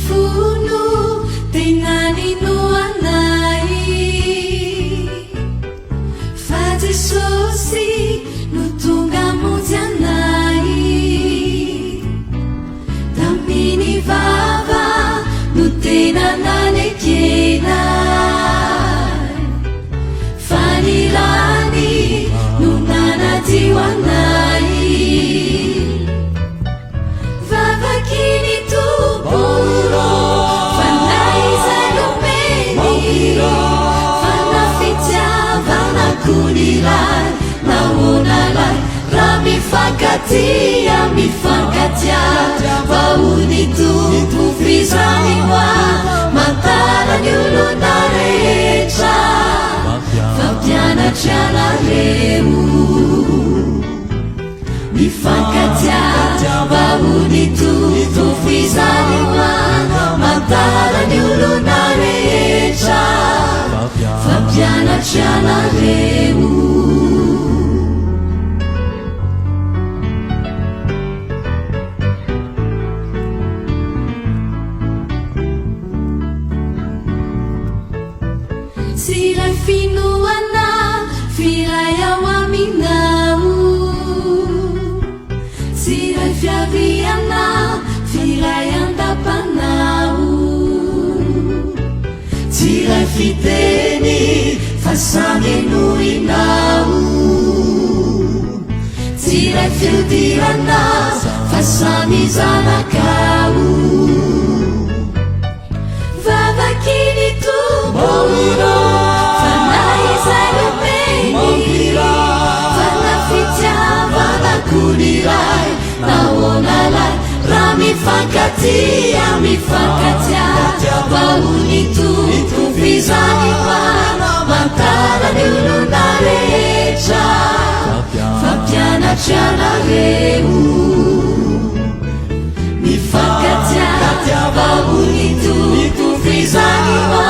mifono tegnaninoanay fa Jesosy no tonga monjy anay taminy vava no tena nanekenay fanirany no nanadio anay vavakiny toboro fanaisalomeny fanafitiavana koniray naonalay raha mifankatia mifankatia vaony tompo fizanihoa mantarany olona rehetra fampianatry anareo mifankatia vaony tompo fizanihoa mantarany olona rehetra fampianatry anareo Siray finoana firay ao aminao Siray fiaviana firay andapanao Siray fiteny fa samy enoinao Siray fiodirana fa samy zanakao vavakiny tomboro fanaisalomeny fanafitiavana koniray naonalay raha mifankatia mifankatia vaony tompo fizanihoa mantarany olona rehetra fampianatry anareo mifankatia vaony tompo fizanihoa